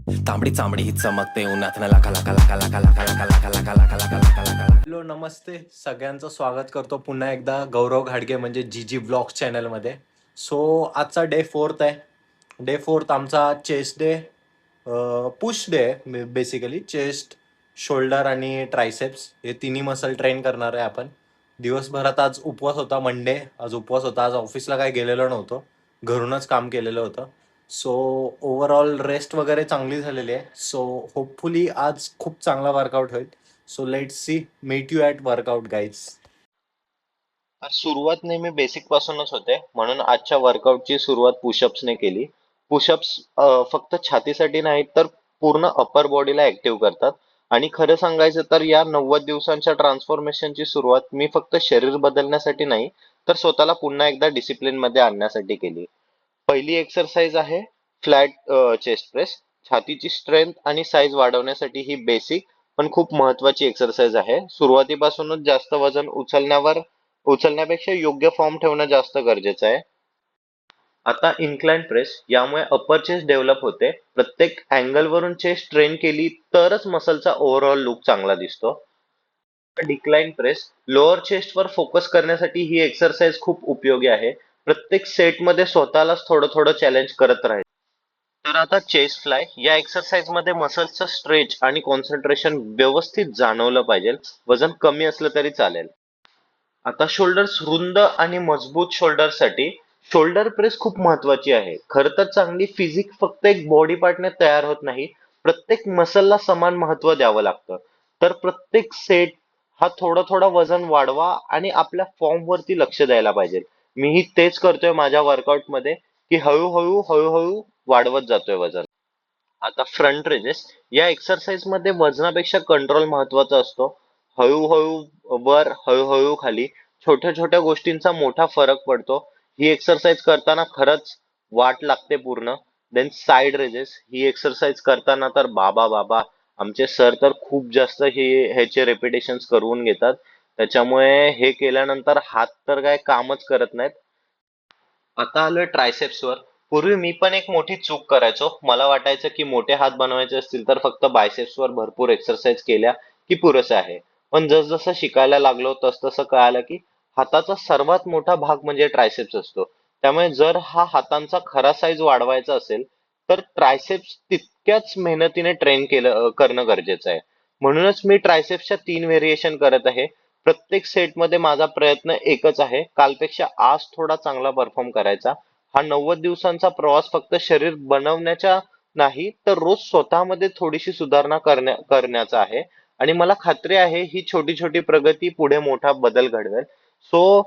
तांबडी चांबडी चमकते उन्हात न लाका लाका लाका लाका लाका लाका लाका लाका लाका लाका लाका लाका. हॅलो नमस्ते, सगळ्यांचं स्वागत करतो पुन्हा एकदा गौरव घाडगे म्हणजे जी जी ब्लॉग्स चॅनलमध्ये. सो आजचा डे 4 आहे. डे 4 आमचा चेस्ट डे, पुश डे आहे. बेसिकली चेस्ट, शोल्डर आणि ट्रायसेप्स हे तिन्ही मसल ट्रेन करणार आहे आपण. दिवसभरात आज उपवास होता, मंडे आज उपवास होता. आज ऑफिसला काही गेलेलो नव्हतो, घरूनच काम केलेलं होतं. सो ओव्हरऑल रेस्ट वगैरे चांगली झालेली आहे. सो होपफुली आज खूप चांगला वर्कआउट होईल. So let's see, meet you at workout guys. तर सुरुवात नेहमी बेसिक पासूनच होते, म्हणून आजच्या वर्कआउटची सुरुवात पुशअप्सने केली. पुशअप्स फक्त छातीसाठी नाही तर पूर्ण अपर बॉडीला ऍक्टिव्ह करतात. आणि खरं सांगायचं तर या 90 दिवसांच्या ट्रान्सफॉर्मेशनची सुरुवात मी फक्त शरीर बदलण्यासाठी नाही, तर स्वतःला पुन्हा एकदा डिसिप्लिन मध्ये आणण्यासाठी केली. पहिली एक्सरसाइज आहे फ्लॅट चेस्ट प्रेस. छातीची स्ट्रेंथ आणि साईज वाढवण्यासाठी ही बेसिक पण खूप महत्वाची एक्सरसाइज आहे. सुरुवातीपासूनच जास्त वजन उचलण्यापेक्षा योग्य फॉर्म ठेवणं जास्त गरजेचं आहे. आता इन्क्लाइन प्रेस, यामुळे अपर चेस्ट डेव्हलप होते. प्रत्येक अँगल वरून चेस्ट ट्रेन केली तरच मसलचा ओव्हरऑल लुक चांगला दिसतो. डिक्लाइन प्रेस, लोअर चेस्ट वर फोकस करण्यासाठी ही एक्सरसाइज खूप उपयोगी आहे. प्रत्येक सेट मध्ये स्वतःलाच थोडं थोडं चॅलेंज करत राहील. तर आता चेस्ट फ्लाय या एक्सरसाइज मध्ये मसल्सचं स्ट्रेच आणि कॉन्सन्ट्रेशन व्यवस्थित जाणवलं पाहिजे. वजन कमी असलं तरी चालेल. आता शोल्डर्स, रुंद आणि मजबूत शोल्डरसाठी शोल्डर प्रेस खूप महत्वाची आहे. खर तर चांगली फिजिक फक्त एक बॉडी पार्टने तयार होत नाही, प्रत्येक मसलला समान महत्व द्यावं लागतं. तर प्रत्येक सेट हा थोडं थोडं वजन वाढवा आणि आपल्या फॉर्म वरती लक्ष द्यायला पाहिजे. मीही तेच करतोय माझ्या वर्कआउट मध्ये, की हळूहळू हळूहळू वाढवत जातोय वजन. आता फ्रंट रेजेस या एक्सरसाइज मध्ये वजनापेक्षा कंट्रोल महत्वाचा असतो. हळूहळू वर, हळूहळू खाली, छोट्या छोट्या गोष्टींचा मोठा फरक पडतो. ही एक्सरसाइज करताना खरंच वाट लागते पूर्ण. देन साइड रेजेस, ही एक्सरसाइज करताना तर बाबा बाबा, आमचे सर तर खूप जास्त ह्याचे रेपिटेशन्स करून घेतात. त्याच्यामुळे हे केल्यानंतर हात तर काय कामच करत नाहीत. आता आलोय ट्रायसेप्स वर. पूर्वी मी पण एक मोठी चूक करायचो. मला वाटायचं की मोठे हात बनवायचे असतील तर फक्त बायसेप्स वर भरपूर एक्सरसाइज केल्या की पुरेसे आहे. पण जसजसं शिकायला लागलो तसतसं कळालं की हाताचा सर्वात मोठा भाग म्हणजे ट्रायसेप्स असतो. त्यामुळे जर हा हातांचा खरा साईज वाढवायचा असेल तर ट्रायसेप्स तितक्याच मेहनतीने करणं गरजेचं आहे. म्हणूनच मी ट्रायसेप्सच्या 3 व्हेरिएशन करत आहे. प्रत्येक सेटमध्ये माझा प्रयत्न एकच आहे, कालपेक्षा आज थोडा चांगला परफॉर्म करायचा. हा 90 दिवसांचा प्रवास फक्त शरीर बनवण्याच्या नाही, तर रोज स्वतःमध्ये थोडीशी सुधारणा करण्याचा आहे. आणि मला खात्री आहे ही छोटी छोटी प्रगती पुढे मोठा बदल घडवेल. सो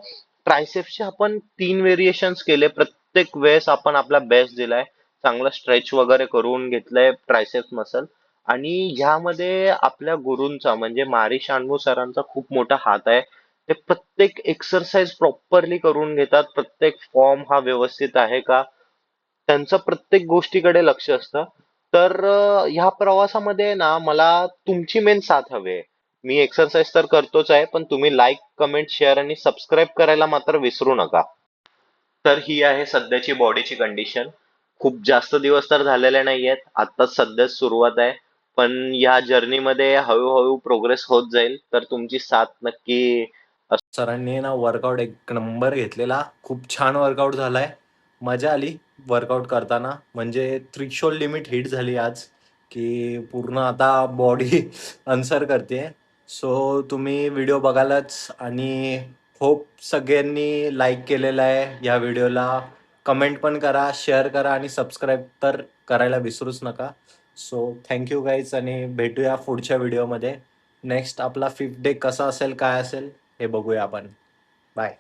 ट्रायसेप्सचे आपण 3 व्हेरिएशन्स केले. प्रत्येक वेळेस आपण आपला बेस्ट दिलाय, चांगला स्ट्रेच वगैरे करून घेतलंय ट्रायसेप्स मसल. आणि ह्यामध्ये आपल्या गुरूंचा म्हणजे मारी शानभू सरांचा खूप मोठा हात आहे. ते प्रत्येक एक्सरसाइज प्रॉपरली करून घेतात. प्रत्येक फॉर्म हा व्यवस्थित आहे का, त्यांचं प्रत्येक गोष्टीकडे लक्ष असतं. तर ह्या प्रवासामध्ये ना मला तुमची मेन साथ हवी आहे. मी एक्सरसाइज तर करतोच आहे, पण तुम्ही लाईक, कमेंट, शेअर आणि सबस्क्राईब करायला मात्र विसरू नका. तर ही आहे सध्याची बॉडीची कंडिशन. खूप जास्त दिवस तर झालेले नाहीयेत, आत्ताच सध्याच सुरुवात आहे. पण या जर्नीमध्ये हळूहळू प्रोग्रेस होत जाईल, तर तुमची साथ नक्की. सरांनी ना वर्कआउट एक नंबर घेतलेला, खूप छान वर्कआउट झालाय. मजा आली वर्कआउट करताना. म्हणजे थ्रीशोल्ड लिमिट हिट झाली आज, की पूर्ण आता बॉडी अन्सर करते. सो तुम्ही व्हिडिओ बघालच आणि होप सगळ्यांनी लाईक केलेला आहे या व्हिडिओला. कमेंट पण करा, शेअर करा आणि सबस्क्राईब तर करायला विसरूच नका. सो थँक्यू गाईज आणि भेटूया पुढच्या व्हिडिओमध्ये. नेक्स्ट आपला 5th डे कसा असेल, काय असेल हे बघूया आपण. बाय.